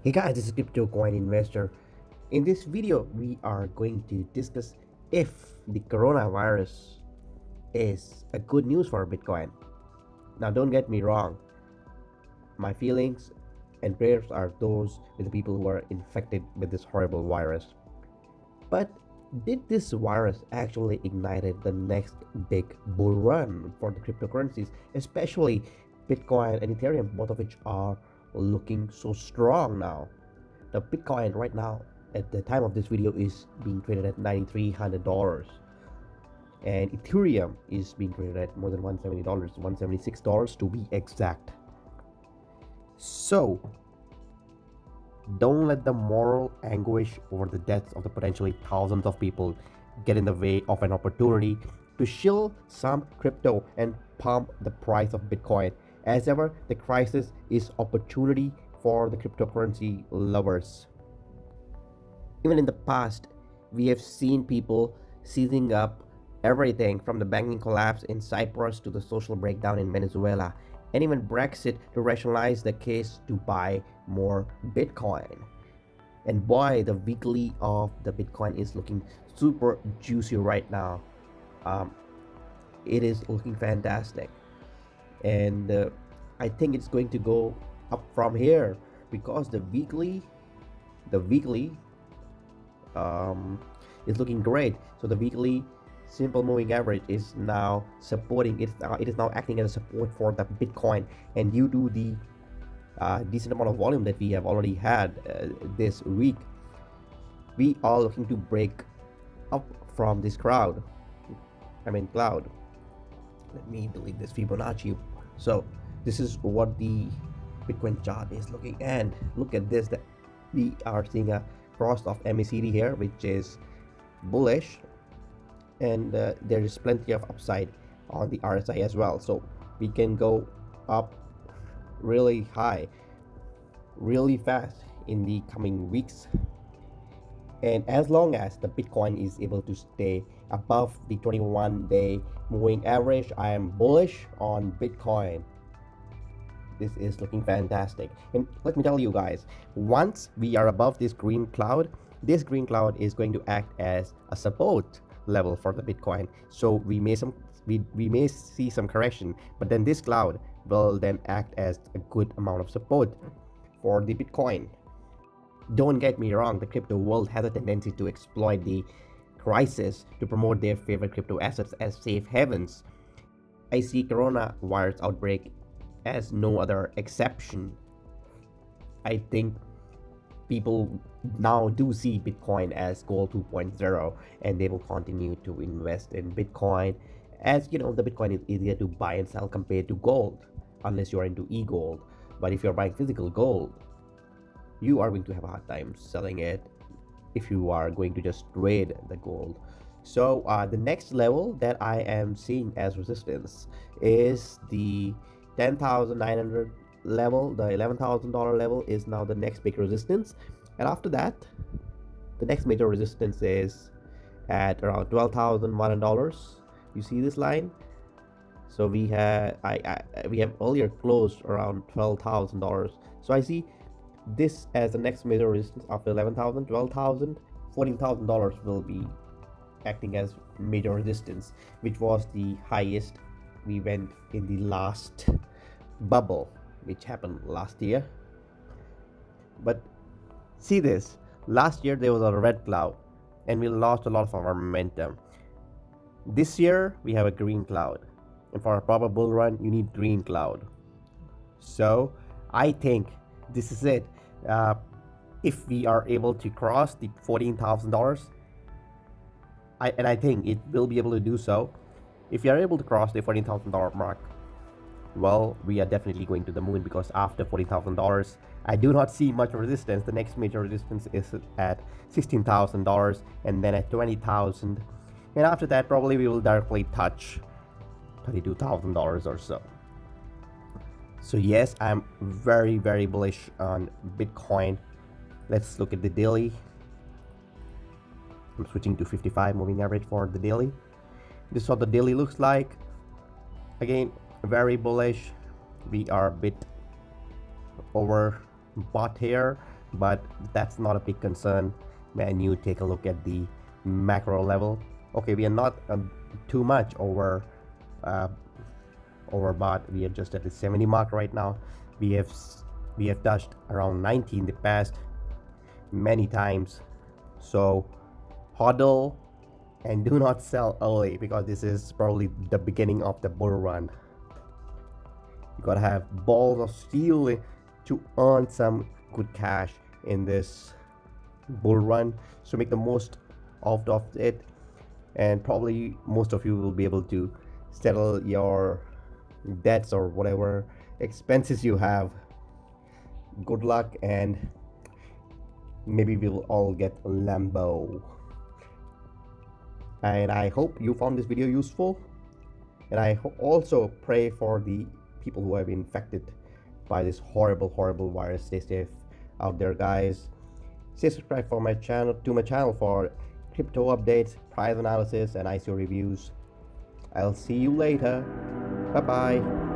Hey guys, this is Crypto Coin Investor. In this video, we are going to discuss if the coronavirus is a good news for Bitcoin. Now, don't get me wrong. My feelings and prayers are those with the people who are infected with this horrible virus. But did this virus actually ignited the next big bull run for the cryptocurrencies, especially Bitcoin and Ethereum, both of which are looking so strong now? The Bitcoin right now at the time of this video is being traded at $9,300, and Ethereum is being traded at more than $170, $176 to be exact. So don't let the moral anguish over the deaths of the potentially thousands of people get in the way of an opportunity to shill some crypto and pump the price of Bitcoin. As ever, the crisis is opportunity for the cryptocurrency lovers. Even in the past, we have seen people seizing up everything from the banking collapse in Cyprus to the social breakdown in Venezuela, and even Brexit to rationalize the case to buy more Bitcoin. And boy, the weekly of the Bitcoin is looking super juicy right now. It is looking fantastic, and I think it's going to go up from here because the weekly is looking great. So the weekly simple moving average is now supporting it. It is now acting as a support for the Bitcoin, and due to the decent amount of volume that we have already had this week, we are looking to break up from this cloud. Let me delete this Fibonacci. So this is what the Bitcoin chart is looking, and look at this, that we are seeing a cross of MACD here, which is bullish, and there is plenty of upside on the RSI as well. So we can go up really high, really fast in the coming weeks. And as long as the Bitcoin is able to stay above the 21-day moving average, I am bullish on Bitcoin. This is looking fantastic. And let me tell you guys, once we are above this green cloud is going to act as a support level for the Bitcoin. So we may see some correction, but then this cloud will then act as a good amount of support for the Bitcoin. Don't get me wrong, the crypto world has a tendency to exploit the crisis to promote their favorite crypto assets as safe havens. I see coronavirus outbreak as no other exception. I think people now do see Bitcoin as gold 2.0, and they will continue to invest in Bitcoin, as you know, the Bitcoin is easier to buy and sell compared to gold, unless you're into e-gold. But if you're buying physical gold, you are going to have a hard time selling it if you are going to just trade the gold. So the next level that I am seeing as resistance is the 10,900 level. The $11,000 level is now the next big resistance, and after that the next major resistance is at around $12,100. You see this line? So we have we have earlier closed around $12,000, so I see this as the next major resistance. After 11,000, 12,000, $14,000 will be acting as major resistance, which was the highest we went in the last bubble, which happened last year. But see this, last year there was a red cloud and we lost a lot of our momentum. This year we have a green cloud, and for a proper bull run you need green cloud. So I think this is it. If we are able to cross the $14,000, and I think it will be able to do so. If you are able to cross the $14,000 mark, well, we are definitely going to the moon, because after $14,000 I do not see much resistance. The next major resistance is at $16,000, and then at $20,000, and after that probably we will directly touch $32,000 or so. So yes, I'm very bullish on Bitcoin. Let's look at the daily. I'm switching to 55 moving average for the daily. This is what the daily looks like. Again, very bullish. We are a bit overbought here, but that's not a big concern when you take a look at the macro level. Okay, we are not too much uh, overbought. We are just at the 70 mark right now. We have touched around 90 in the past many times. So hodl and do not sell early, because this is probably the beginning of the bull run. You gotta have balls of steel to earn some good cash in this bull run, so make the most of it, and probably most of you will be able to settle your debts or whatever expenses you have. Good luck, and maybe we'll all get a Lambo. And I hope you found this video useful, and I also pray for the people who have been infected by this horrible virus. Stay safe out there, guys. Stay subscribed for my channel for crypto updates, price analysis, and ICO reviews. I'll see you later. Bye bye.